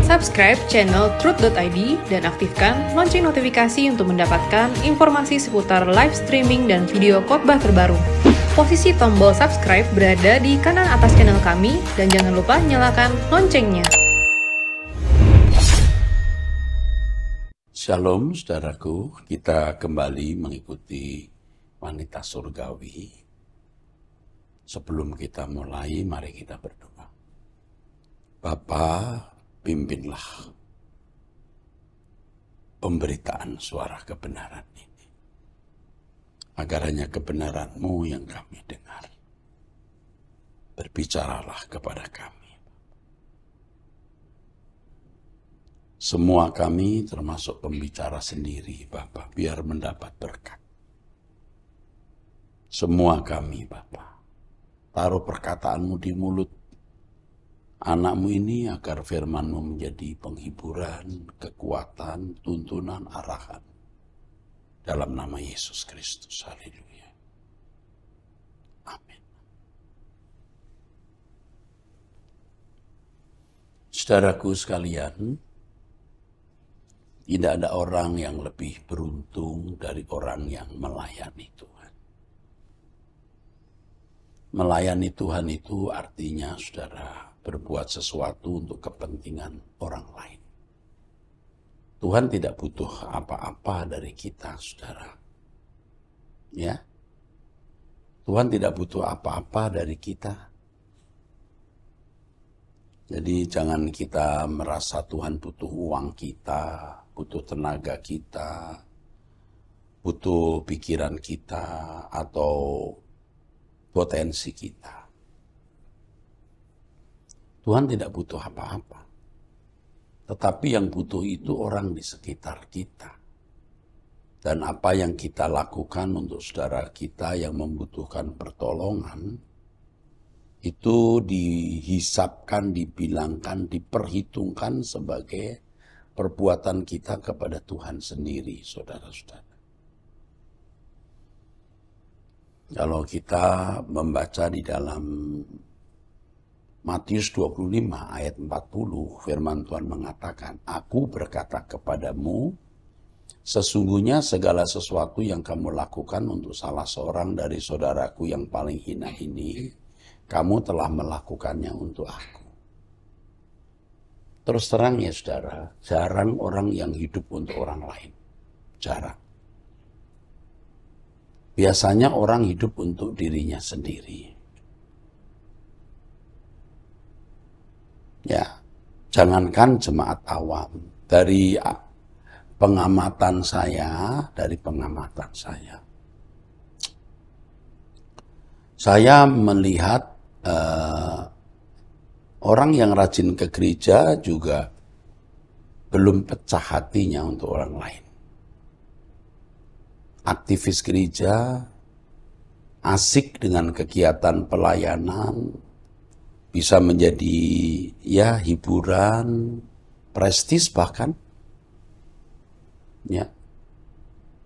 Subscribe channel Truth.id dan aktifkan lonceng notifikasi untuk mendapatkan informasi seputar live streaming dan video khotbah terbaru. Posisi tombol subscribe berada di kanan atas channel kami dan jangan lupa nyalakan loncengnya. Shalom saudaraku, kita kembali mengikuti wanita surgawi. Sebelum kita mulai, mari kita berdoa. Bapa, pimpinlah pemberitaan suara kebenaran ini, agar hanya kebenaran-Mu yang kami dengar. Berbicaralah kepada kami. Semua kami termasuk pembicara sendiri, Bapa, biar mendapat berkat. Semua kami, Bapa, taruh perkataan-Mu di mulut anak-Mu ini agar firman-Mu menjadi penghiburan, kekuatan, tuntunan, arahan. Dalam nama Yesus Kristus. Haleluya. Amin. Saudaraku sekalian, tidak ada orang yang lebih beruntung dari orang yang melayani Tuhan. Melayani Tuhan itu artinya, saudara, berbuat sesuatu untuk kepentingan orang lain. Tuhan tidak butuh apa-apa dari kita, saudara. Ya, Tuhan tidak butuh apa-apa dari kita. Jadi jangan kita merasa Tuhan butuh uang kita, butuh tenaga kita, butuh pikiran kita, atau potensi kita. Tuhan tidak butuh apa-apa. Tetapi yang butuh itu orang di sekitar kita. Dan apa yang kita lakukan untuk saudara kita yang membutuhkan pertolongan, itu dihisapkan, dibilangkan, diperhitungkan sebagai perbuatan kita kepada Tuhan sendiri, saudara-saudara. Kalau kita membaca di dalam Matius 25 ayat 40, firman Tuhan mengatakan, Aku berkata kepadamu, sesungguhnya segala sesuatu yang kamu lakukan untuk salah seorang dari saudaraku yang paling hina ini, kamu telah melakukannya untuk aku. Terus terang ya saudara, jarang orang yang hidup untuk orang lain. Jarang. Biasanya orang hidup untuk dirinya sendiri. Ya, jangankan jemaat awam, dari pengamatan saya, saya melihat orang yang rajin ke gereja juga belum pecah hatinya untuk orang lain. Aktivis gereja, asik dengan kegiatan pelayanan, bisa menjadi ya hiburan, prestis bahkan. Ya.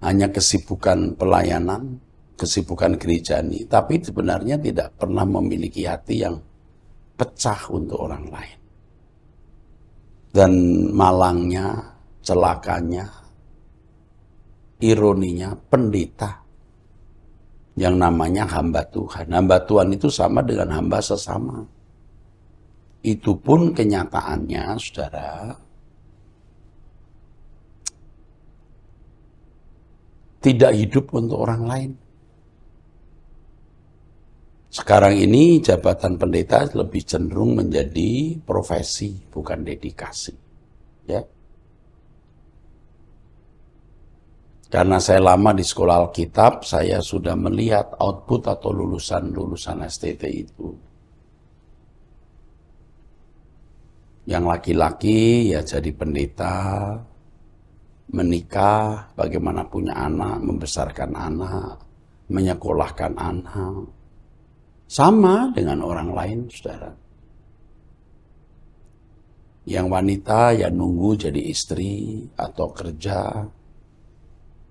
Hanya kesibukan pelayanan, kesibukan gereja ini, tapi sebenarnya tidak pernah memiliki hati yang pecah untuk orang lain. Dan malangnya, celakanya, ironinya, pendeta yang namanya hamba Tuhan. Hamba Tuhan itu sama dengan hamba sesama. Itu pun kenyataannya, saudara, tidak hidup untuk orang lain. Sekarang ini jabatan pendeta lebih cenderung menjadi profesi, bukan dedikasi. Ya. Karena saya lama di sekolah Alkitab, saya sudah melihat output atau lulusan STT itu. Yang laki-laki ya jadi pendeta, menikah, bagaimana punya anak, membesarkan anak, menyekolahkan anak. Sama dengan orang lain, saudara. Yang wanita ya nunggu jadi istri atau kerja.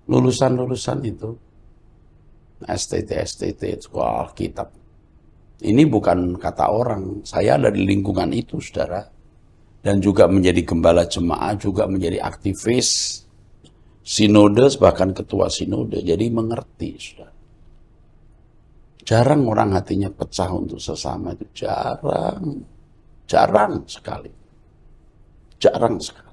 Lulusan itu. STT, sekolah Alkitab. Ini bukan kata orang, saya ada di lingkungan itu, saudara. dan juga menjadi gembala jemaat, juga menjadi aktivis, sinode, bahkan ketua sinode. Jadi mengerti, saudara. Jarang orang hatinya pecah untuk sesama itu, jarang sekali. Jarang sekali.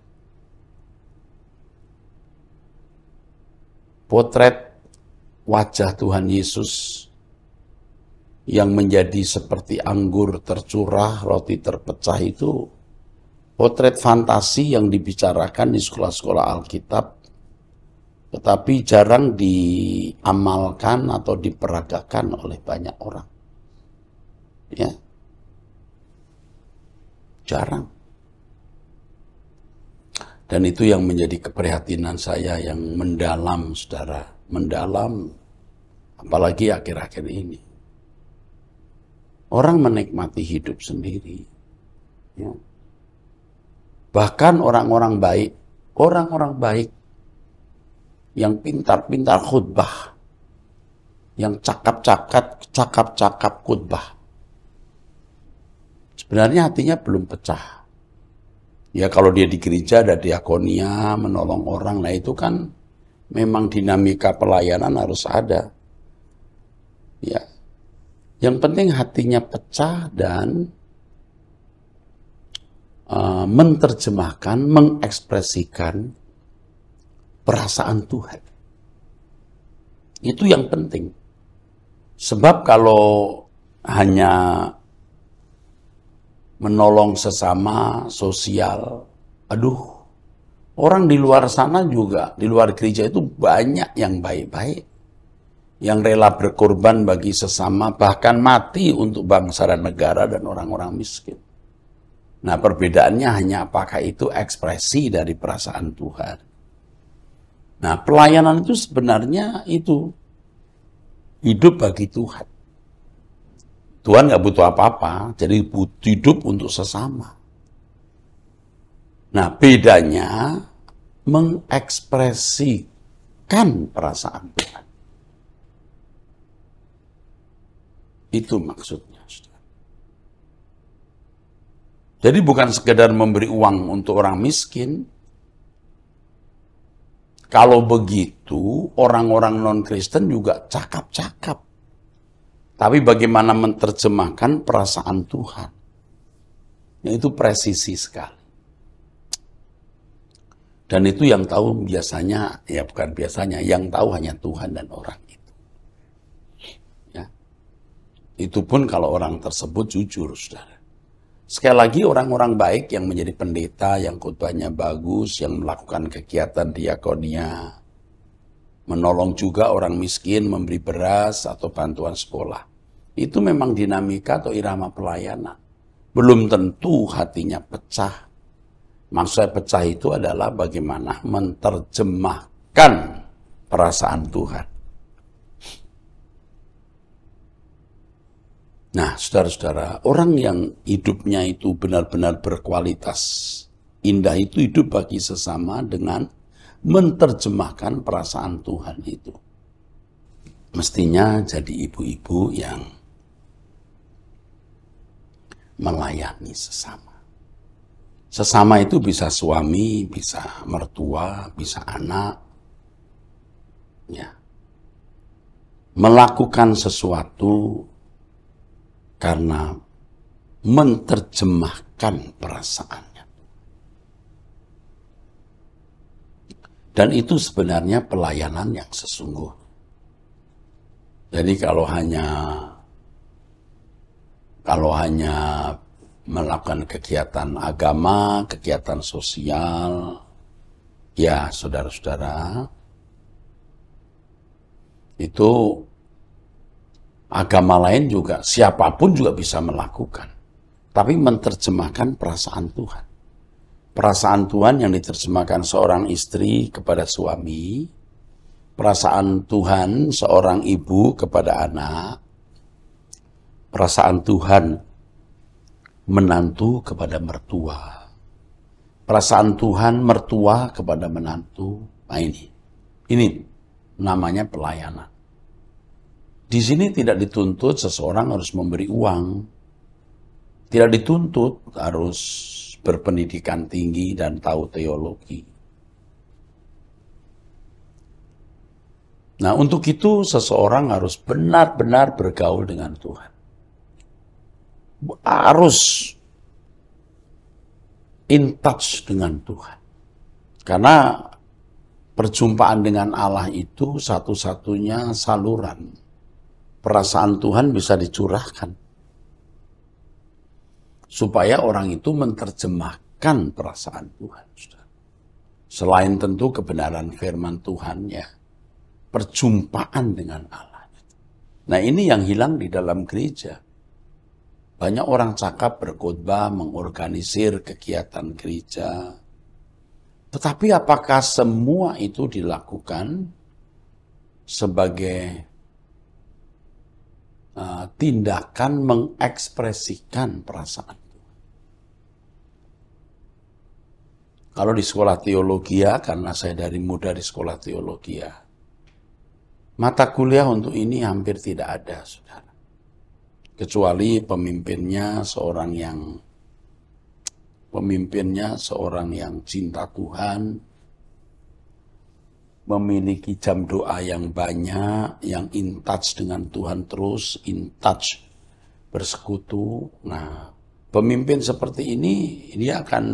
Potret wajah Tuhan Yesus yang menjadi seperti anggur tercurah, roti terpecah itu potret fantasi yang dibicarakan di sekolah-sekolah Alkitab, tetapi jarang diamalkan atau diperagakan oleh banyak orang. Ya, jarang. Dan itu yang menjadi keprihatinan saya yang mendalam, saudara, mendalam, apalagi akhir-akhir ini. Orang menikmati hidup sendiri. Ya. Bahkan orang-orang baik yang pintar-pintar khutbah, yang cakap-cakap khutbah, sebenarnya hatinya belum pecah. Ya kalau dia di gereja ada diakonia, menolong orang, nah itu kan memang dinamika pelayanan harus ada. Ya, yang penting hatinya pecah dan menerjemahkan, mengekspresikan perasaan Tuhan. Itu yang penting. Sebab kalau hanya menolong sesama, sosial, orang di luar sana juga, di luar gereja itu banyak yang baik-baik, yang rela berkorban bagi sesama, bahkan mati untuk bangsa dan negara dan orang-orang miskin. Nah, perbedaannya hanya apakah itu ekspresi dari perasaan Tuhan. Nah, pelayanan itu sebenarnya itu hidup bagi Tuhan. Tuhan nggak butuh apa-apa, jadi hidup untuk sesama. Nah, bedanya mengekspresikan perasaan Tuhan. Itu maksudnya. Jadi bukan sekedar memberi uang untuk orang miskin. Kalau begitu, orang-orang non-Kristen juga cakap-cakap. Tapi bagaimana menerjemahkan perasaan Tuhan? Itu presisi sekali. Dan itu yang tahu biasanya, ya bukan biasanya, yang tahu hanya Tuhan dan orang itu. Ya. Itu pun kalau orang tersebut jujur, saudara. Sekali lagi orang-orang baik yang menjadi pendeta, yang khotbahnya bagus, yang melakukan kegiatan diakonia, menolong juga orang miskin, memberi beras atau bantuan sekolah. Itu memang dinamika atau irama pelayanan. Belum tentu hatinya pecah. Maksudnya pecah itu adalah bagaimana menerjemahkan perasaan Tuhan. Nah, saudara-saudara, orang yang hidupnya itu benar-benar berkualitas, indah itu hidup bagi sesama dengan menerjemahkan perasaan Tuhan itu. Mestinya jadi ibu-ibu yang melayani sesama. Sesama itu bisa suami, bisa mertua, bisa anak. Ya. Melakukan sesuatu karena menerjemahkan perasaannya. Dan itu sebenarnya pelayanan yang sesungguhnya. Jadi kalau hanya melakukan kegiatan agama, kegiatan sosial, ya saudara-saudara, itu agama lain juga, siapapun juga bisa melakukan. Tapi menerjemahkan perasaan Tuhan. Perasaan Tuhan yang diterjemahkan seorang istri kepada suami, perasaan Tuhan seorang ibu kepada anak, perasaan Tuhan menantu kepada mertua, perasaan Tuhan mertua kepada menantu. Nah ini namanya pelayanan. Di sini tidak dituntut seseorang harus memberi uang. Tidak dituntut harus berpendidikan tinggi dan tahu teologi. Nah, untuk itu seseorang harus benar-benar bergaul dengan Tuhan. Harus in touch dengan Tuhan. Karena perjumpaan dengan Allah itu satu-satunya saluran perasaan Tuhan bisa dicurahkan. Supaya orang itu menerjemahkan perasaan Tuhan. Selain tentu kebenaran firman Tuhan, ya, perjumpaan dengan Allah. Nah, ini yang hilang di dalam gereja. Banyak orang cakap, berkhotbah, mengorganisir kegiatan gereja. Tetapi apakah semua itu dilakukan sebagai tindakan mengekspresikan perasaan Tuhan? Kalau di sekolah teologi, karena saya dari muda di sekolah teologi, mata kuliah untuk ini hampir tidak ada, saudara. Kecuali pemimpinnya seorang yang cinta Tuhan, memiliki jam doa yang banyak, yang in touch dengan Tuhan terus, in touch bersekutu. Nah, pemimpin seperti ini, dia akan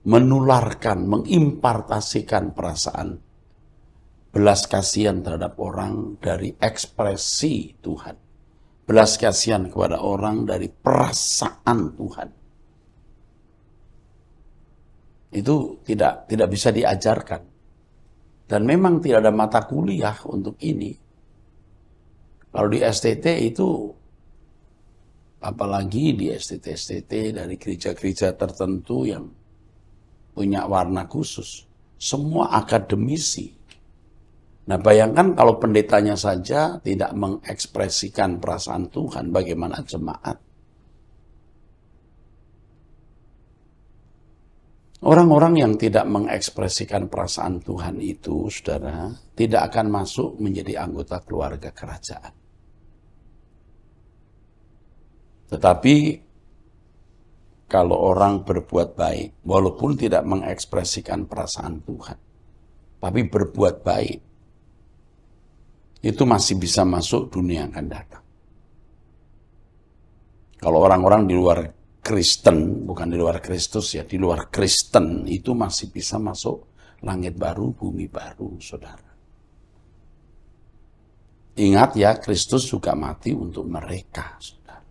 menularkan, mengimpartasikan perasaan belas kasihan terhadap orang dari ekspresi Tuhan. Belas kasihan kepada orang dari perasaan Tuhan. Itu tidak bisa diajarkan. Dan memang tidak ada mata kuliah untuk ini. Kalau di STT itu, apalagi di STT dari gereja-gereja tertentu yang punya warna khusus, semua akademisi. Nah, bayangkan kalau pendetanya saja tidak mengekspresikan perasaan Tuhan, bagaimana jemaat? Orang-orang yang tidak mengekspresikan perasaan Tuhan itu, saudara, tidak akan masuk menjadi anggota keluarga kerajaan. Tetapi, kalau orang berbuat baik, walaupun tidak mengekspresikan perasaan Tuhan, tapi berbuat baik, itu masih bisa masuk dunia yang akan datang. Kalau orang-orang di luar Kristen, bukan di luar Kristus ya, di luar Kristen itu masih bisa masuk langit baru, bumi baru, saudara. Ingat ya, Kristus juga mati untuk mereka, saudara.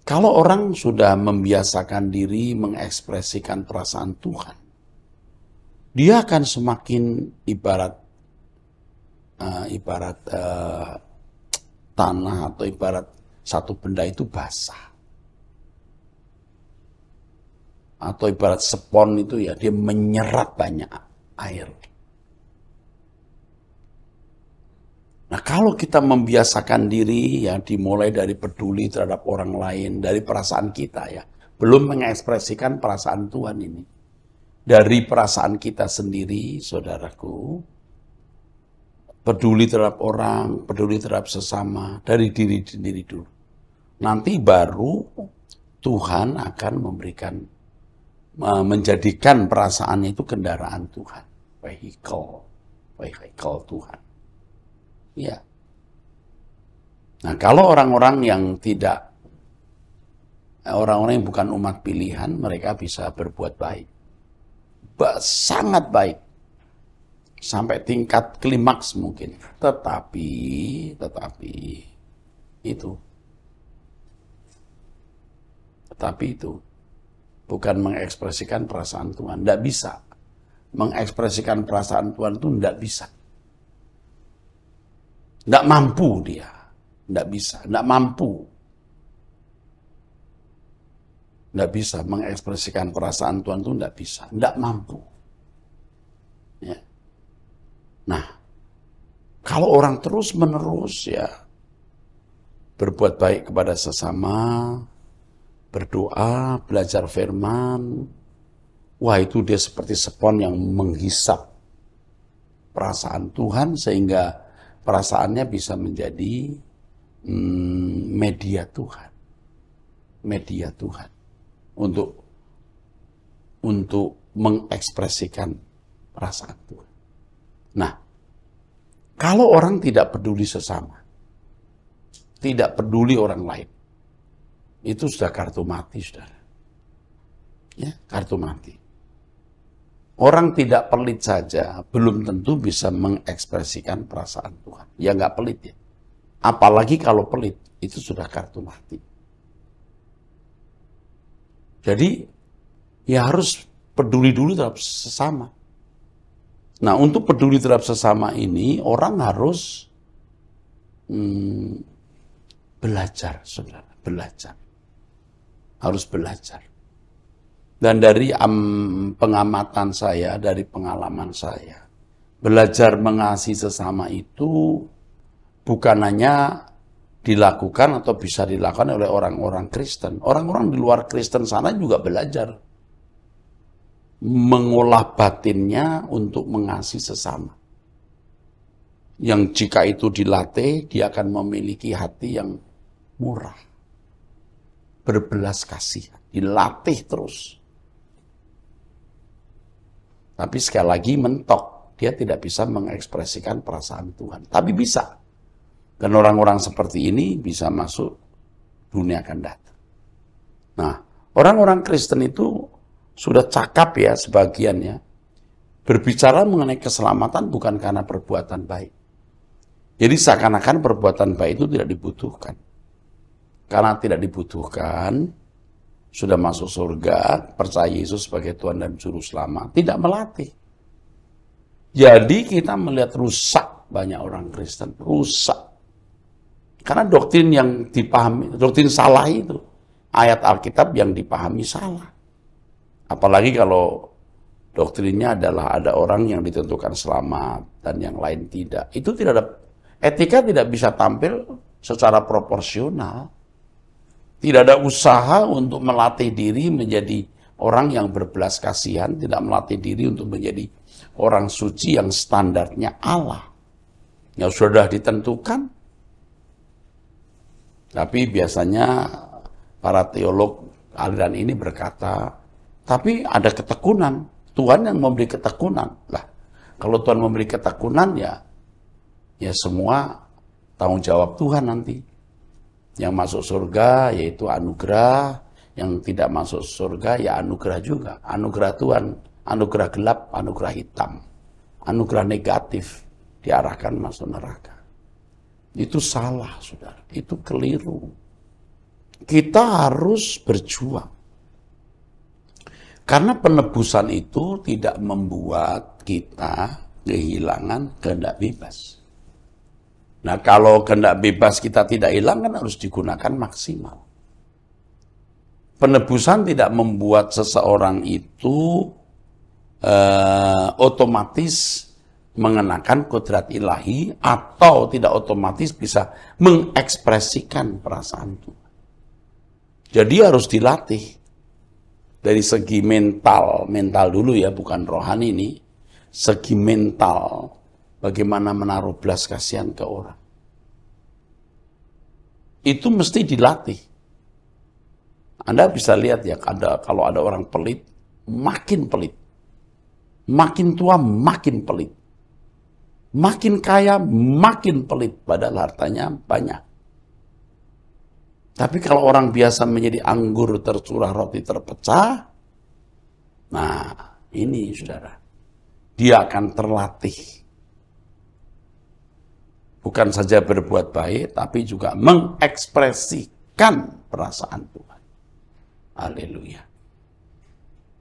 Kalau orang sudah membiasakan diri mengekspresikan perasaan Tuhan, dia akan semakin ibarat tanah atau ibarat satu benda itu basah. Atau ibarat spon itu ya, dia menyerap banyak air. Nah, kalau kita membiasakan diri ya, dimulai dari peduli terhadap orang lain, dari perasaan kita ya, belum mengekspresikan perasaan Tuhan ini. Dari perasaan kita sendiri, saudaraku, peduli terhadap orang, peduli terhadap sesama, dari diri sendiri dulu. Nanti baru Tuhan akan menjadikan perasaan itu kendaraan Tuhan, vehicle Tuhan. Ya. Nah, kalau orang-orang yang orang-orang yang bukan umat pilihan, mereka bisa berbuat baik. Sangat baik. Sampai tingkat klimaks mungkin. Tetapi itu bukan mengekspresikan perasaan Tuhan. Tidak bisa. Mengekspresikan perasaan Tuhan itu tidak bisa. Tidak mampu dia. Tidak bisa. Tidak mampu. Tidak bisa mengekspresikan perasaan Tuhan itu tidak bisa. Tidak mampu. Ya. Nah, kalau orang terus-menerus ya berbuat baik kepada sesama, berdoa, belajar firman, wah itu dia seperti spon yang menghisap perasaan Tuhan sehingga perasaannya bisa menjadi media Tuhan. media Tuhan untuk mengekspresikan perasaan Tuhan. Nah, kalau orang tidak peduli sesama, tidak peduli orang lain, itu sudah kartu mati, saudara. Ya, kartu mati. Orang tidak pelit saja belum tentu bisa mengekspresikan perasaan Tuhan. Ya nggak pelit ya. Apalagi kalau pelit, itu sudah kartu mati. Jadi, ya harus peduli dulu terhadap sesama. Nah, untuk peduli terhadap sesama ini, orang harus belajar, saudara. Belajar. Harus belajar. Dan dari pengamatan saya, dari pengalaman saya, belajar mengasihi sesama itu bukan hanya dilakukan atau bisa dilakukan oleh orang-orang Kristen. Orang-orang di luar Kristen sana juga belajar mengolah batinnya untuk mengasihi sesama. Yang jika itu dilatih, dia akan memiliki hati yang murah, berbelas kasihan, dilatih terus. Tapi sekali lagi mentok, dia tidak bisa mengekspresikan perasaan Tuhan. Tapi bisa. Dan orang-orang seperti ini bisa masuk dunia akan datang. Nah, orang-orang Kristen itu sudah cakap ya sebagiannya. Berbicara mengenai keselamatan bukan karena perbuatan baik. Jadi seakan-akan perbuatan baik itu tidak dibutuhkan. Karena tidak dibutuhkan, sudah masuk surga, percaya Yesus sebagai Tuhan dan Juru Selamat, tidak melatih. Jadi kita melihat rusak banyak orang Kristen, rusak. Karena doktrin yang dipahami, doktrin salah itu, ayat Alkitab yang dipahami salah. Apalagi kalau doktrinnya adalah ada orang yang ditentukan selamat dan yang lain tidak. Itu tidak ada, etika tidak bisa tampil secara proporsional. Tidak ada usaha untuk melatih diri menjadi orang yang berbelas kasihan, tidak melatih diri untuk menjadi orang suci yang standarnya Allah. Yang sudah ditentukan. Tapi biasanya para teolog aliran ini berkata, tapi ada ketekunan. Tuhan yang memberi ketekunan. Lah, kalau Tuhan memberi ketekunan ya semua tanggung jawab Tuhan nanti. Yang masuk surga yaitu anugerah, yang tidak masuk surga ya anugerah juga. Anugerah Tuhan, anugerah gelap, anugerah hitam. Anugerah negatif diarahkan masuk neraka. Itu salah, saudara. Itu keliru. Kita harus berjuang. Karena penebusan itu tidak membuat kita kehilangan kehendak bebas. Nah, kalau kehendak bebas kita tidak hilang, kan harus digunakan maksimal. Penebusan tidak membuat seseorang itu otomatis mengenakan kodrat ilahi atau tidak otomatis bisa mengekspresikan perasaan Tuhan. Jadi harus dilatih dari segi mental dulu ya, bukan rohani ini. Segi mental, bagaimana menaruh belas kasihan ke orang. Itu mesti dilatih. Anda bisa lihat ya, kalau ada orang pelit, makin pelit. Makin tua, makin pelit. Makin kaya, makin pelit. Padahal hartanya banyak. Tapi kalau orang biasa menjadi anggur tercurah, roti terpecah, nah ini saudara, dia akan terlatih. Bukan saja berbuat baik, tapi juga mengekspresikan perasaan Tuhan. Haleluya.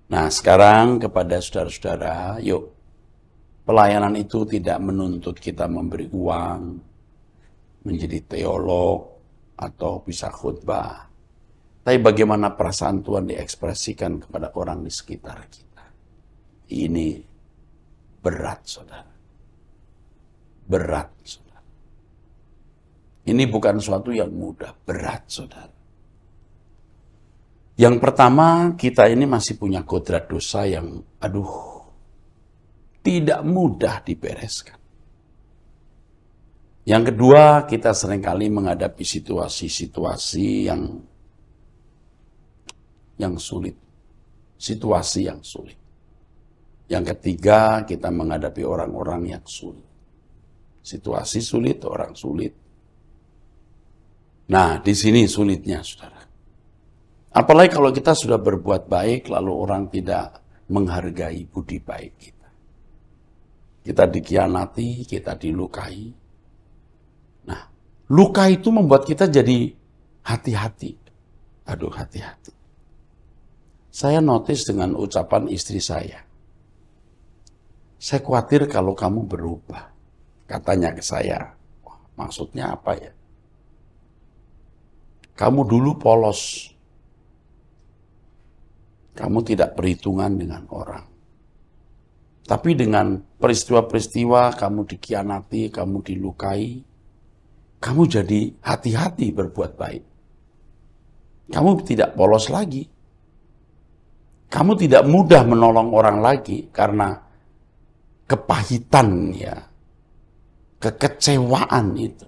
Nah, sekarang kepada saudara-saudara, yuk, pelayanan itu tidak menuntut kita memberi uang, menjadi teolog, atau bisa khutbah. Tapi bagaimana perasaan Tuhan diekspresikan kepada orang di sekitar kita. Ini berat, saudara. Berat, saudara. Ini bukan suatu yang mudah, berat, saudara. Yang pertama, kita ini masih punya kodrat dosa yang, tidak mudah dibereskan. Yang kedua, kita seringkali menghadapi situasi-situasi yang yang sulit, situasi yang sulit. Yang ketiga, kita menghadapi orang-orang yang sulit. Situasi sulit, orang sulit. Nah, di sini sulitnya, saudara. Apalagi kalau kita sudah berbuat baik, lalu orang tidak menghargai budi baik kita. Kita dikhianati, kita dilukai. Nah, luka itu membuat kita jadi hati-hati. Aduh, hati-hati. Saya notice dengan ucapan istri saya. Saya khawatir kalau kamu berubah. Katanya ke saya. Wah, maksudnya apa ya? Kamu dulu polos. Kamu tidak perhitungan dengan orang. Tapi dengan peristiwa-peristiwa kamu dikhianati, kamu dilukai, kamu jadi hati-hati berbuat baik. Kamu tidak polos lagi. Kamu tidak mudah menolong orang lagi karena kepahitan ya, kekecewaan itu.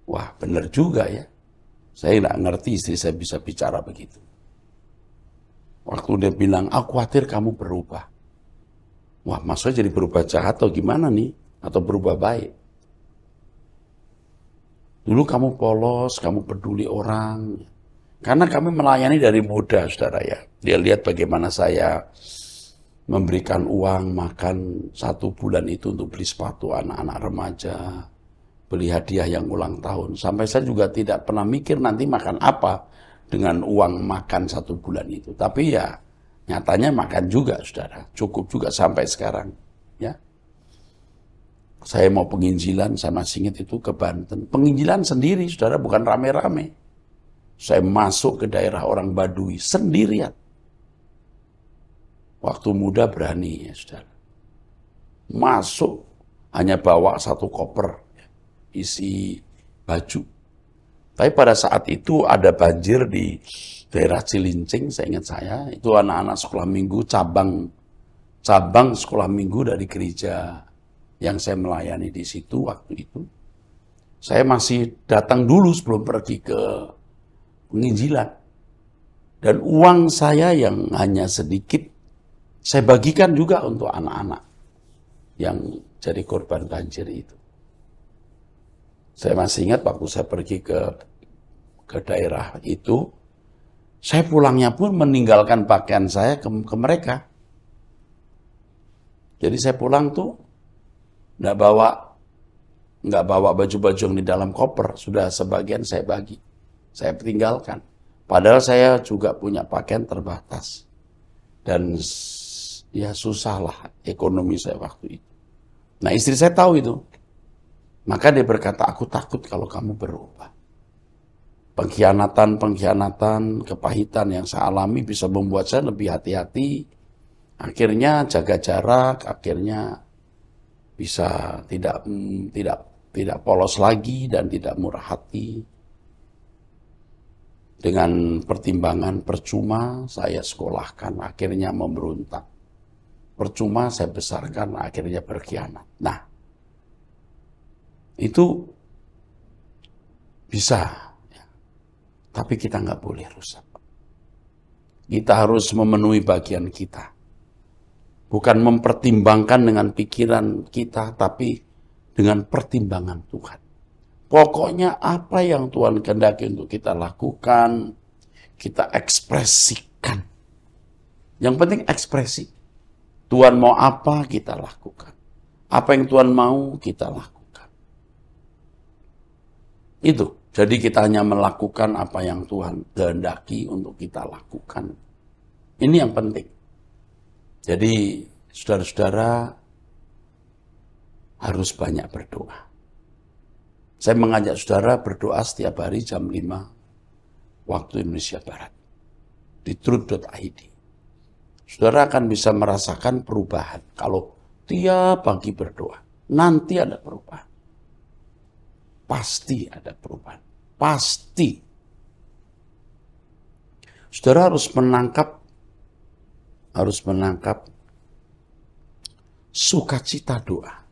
Wah, benar juga ya. Saya tidak ngerti istri saya bisa bicara begitu. Waktu dia bilang, aku khawatir kamu berubah. Wah, maksudnya jadi berubah jahat atau gimana nih? Atau berubah baik? Dulu kamu polos, kamu peduli orang. Karena kami melayani dari muda, saudara ya. Dia lihat bagaimana saya memberikan uang makan 1 bulan itu untuk beli sepatu anak-anak remaja, beli hadiah yang ulang tahun. Sampai saya juga tidak pernah mikir nanti makan apa dengan uang makan 1 bulan itu. Tapi ya nyatanya makan juga, saudara. Cukup juga sampai sekarang. Ya. Saya mau penginjilan, saya masih ingat itu ke Banten. Penginjilan sendiri, saudara, bukan rame-rame. Saya masuk ke daerah orang Baduy sendirian. Waktu muda berani, ya saudara. Masuk, hanya bawa 1 koper, isi baju. Tapi pada saat itu ada banjir di daerah Cilincing, saya ingat saya. Itu anak-anak sekolah minggu, cabang sekolah minggu dari gereja yang saya melayani di situ waktu itu. Saya masih datang dulu sebelum pergi ke penginjilan. Dan uang saya yang hanya sedikit, saya bagikan juga untuk anak-anak yang jadi korban banjir itu. Saya masih ingat waktu saya pergi ke daerah itu, saya pulangnya pun meninggalkan pakaian saya ke mereka. Jadi saya pulang tuh nggak bawa baju-baju yang di dalam koper, sudah sebagian saya bagi, saya tinggalkan. Padahal saya juga punya pakaian terbatas dan ya susahlah ekonomi saya waktu itu. Nah, istri saya tahu itu, maka dia berkata, aku takut kalau kamu berubah. Pengkhianatan, kepahitan yang saya alami bisa membuat saya lebih hati-hati. Akhirnya jaga jarak, akhirnya bisa tidak polos lagi dan tidak murah hati. Dengan pertimbangan percuma saya sekolahkan, akhirnya memberontak. Percuma saya besarkan, akhirnya berkhianat. Nah, itu bisa. Tapi kita nggak boleh rusak. Kita harus memenuhi bagian kita. Bukan mempertimbangkan dengan pikiran kita, tapi dengan pertimbangan Tuhan. Pokoknya apa yang Tuhan kehendaki untuk kita lakukan, kita ekspresikan. Yang penting ekspresi. Tuhan mau apa, kita lakukan. Apa yang Tuhan mau, kita lakukan. Itu. Jadi kita hanya melakukan apa yang Tuhan kehendaki untuk kita lakukan. Ini yang penting. Jadi saudara-saudara harus banyak berdoa. Saya mengajak saudara berdoa setiap hari jam 5 waktu Indonesia Barat. Di truth.id. Saudara akan bisa merasakan perubahan. Kalau tiap pagi berdoa, nanti ada perubahan. Pasti ada perubahan. Pasti. Saudara harus menangkap sukacita doa.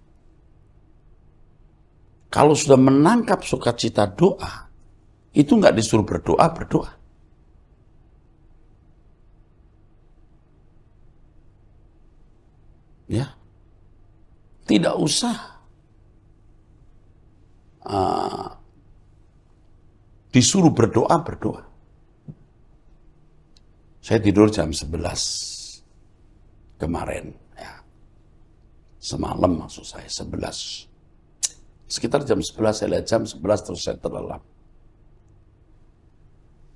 Kalau sudah menangkap sukacita doa, itu nggak disuruh berdoa. tidak usah disuruh berdoa. Saya tidur jam 11 kemarin, ya. Semalam maksud saya, 11. Sekitar jam 11, saya lihat jam 11 terus saya terlelap.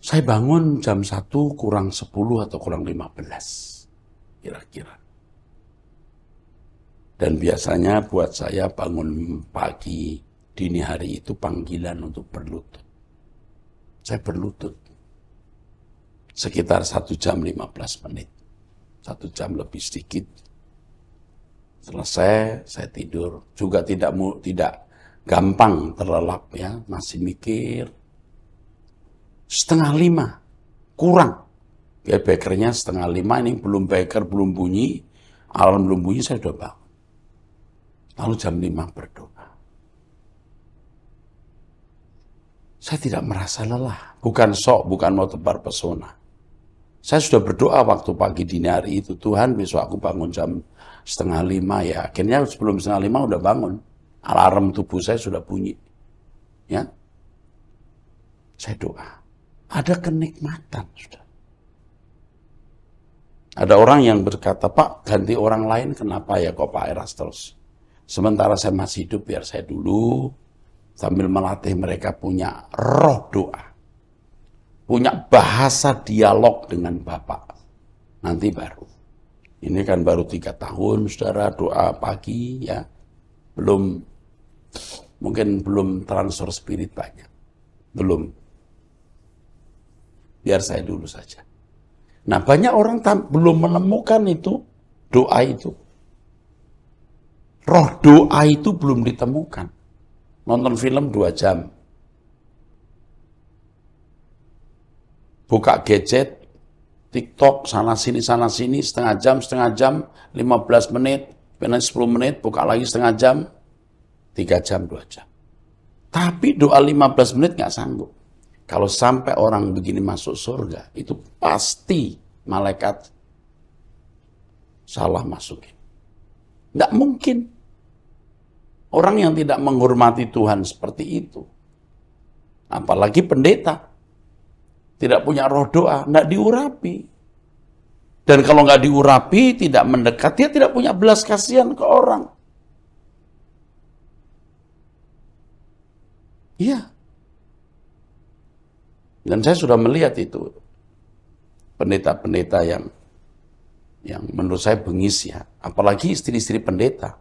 Saya bangun jam 1 kurang 10 atau kurang 15, kira-kira. Dan biasanya buat saya bangun pagi, dini hari itu panggilan untuk berlutut. Saya berlutut. Sekitar 1 jam 15 menit. 1 jam lebih sedikit. Selesai, saya tidur. Juga tidak gampang terlelap ya, masih mikir. 4:30, kurang. Ya bekernya 4:30, ini belum beker, belum bunyi. Alarm belum bunyi, saya sudah bangun. Lalu jam 5 berdoa. Saya tidak merasa lelah. Bukan sok, bukan mau tebar pesona. Saya sudah berdoa waktu pagi dini hari itu. Tuhan, besok aku bangun jam 4:30 ya. Akhirnya sebelum 4:30 udah bangun. Alarm tubuh saya sudah bunyi. Ya. Saya doa. Ada kenikmatan, sudah. Ada orang yang berkata, Pak, ganti orang lain, kenapa ya kok Pak Eras terus? Sementara saya masih hidup, biar saya dulu sambil melatih mereka punya roh doa. Punya bahasa dialog dengan Bapak. Nanti baru. Ini kan baru 3 tahun, saudara, doa pagi, ya. Mungkin belum transfer spirit banyak. Belum. Biar saya dulu saja. Nah, banyak orang belum menemukan itu, doa itu. Roh doa itu belum ditemukan. Nonton film 2 jam. Buka gadget, TikTok, sana-sini, setengah jam, 15 menit, 10 menit, buka lagi setengah jam, 3 jam, 2 jam. Tapi doa 15 menit nggak sanggup. Kalau sampai orang begini masuk surga, itu pasti malaikat salah masukin. Nggak mungkin. Orang yang tidak menghormati Tuhan seperti itu. Apalagi pendeta. Tidak punya roh doa, nggak diurapi. Dan kalau nggak diurapi, tidak mendekat, dia tidak punya belas kasihan ke orang. Iya. Dan saya sudah melihat itu. Pendeta-pendeta yang menurut saya bengis ya. Apalagi istri-istri pendeta.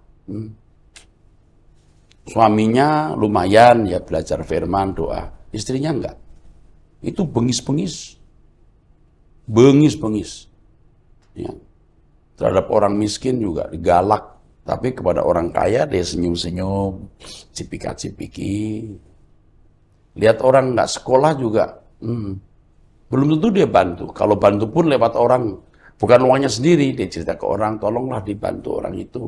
Suaminya lumayan ya belajar firman, doa. Istrinya enggak. Itu bengis-bengis. Bengis-bengis. Ya. Terhadap orang miskin juga galak. Tapi kepada orang kaya dia senyum-senyum, cipika-cipiki. Lihat orang nggak sekolah juga, belum tentu dia bantu. Kalau bantu pun lewat orang, bukan uangnya sendiri. Dia cerita ke orang, tolonglah dibantu orang itu.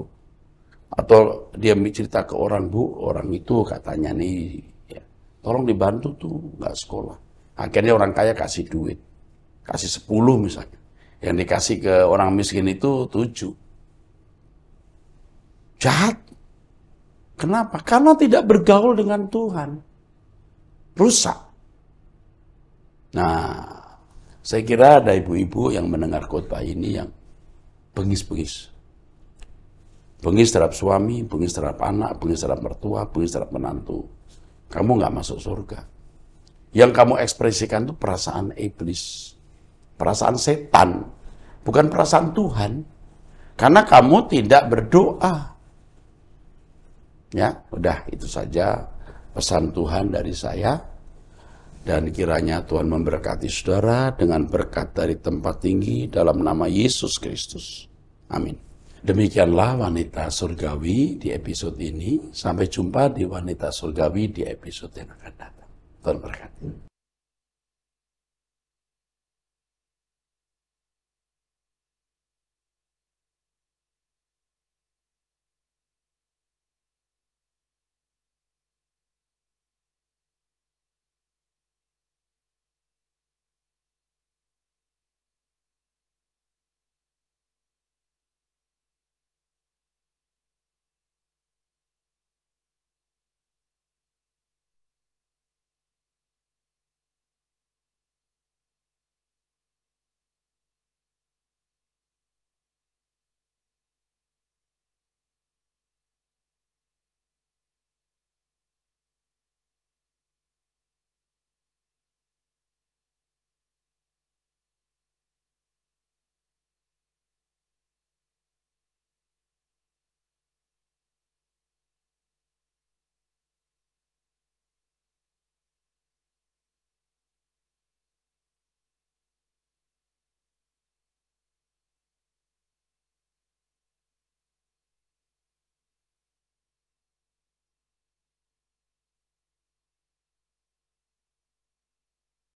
Atau dia cerita ke orang, Bu, orang itu katanya nih, ya, tolong dibantu tuh, nggak sekolah. Akhirnya orang kaya kasih duit, kasih 10 misalnya. Yang dikasih ke orang miskin itu 7. Jahat. Kenapa? Karena tidak bergaul dengan Tuhan. Rusak. Nah, saya kira ada ibu-ibu yang mendengar khotbah ini yang bengis-bengis. Bengis terhadap suami, bengis terhadap anak, bengis terhadap mertua, bengis terhadap menantu. Kamu nggak masuk surga. Yang kamu ekspresikan itu perasaan iblis. Perasaan setan. Bukan perasaan Tuhan. Karena kamu tidak berdoa. Ya, udah itu saja pesan Tuhan dari saya. Dan kiranya Tuhan memberkati saudara dengan berkat dari tempat tinggi dalam nama Yesus Kristus. Amin. Demikianlah Wanita Surgawi di episode ini. Sampai jumpa di Wanita Surgawi di episode yang akan datang. Tuhan berkati.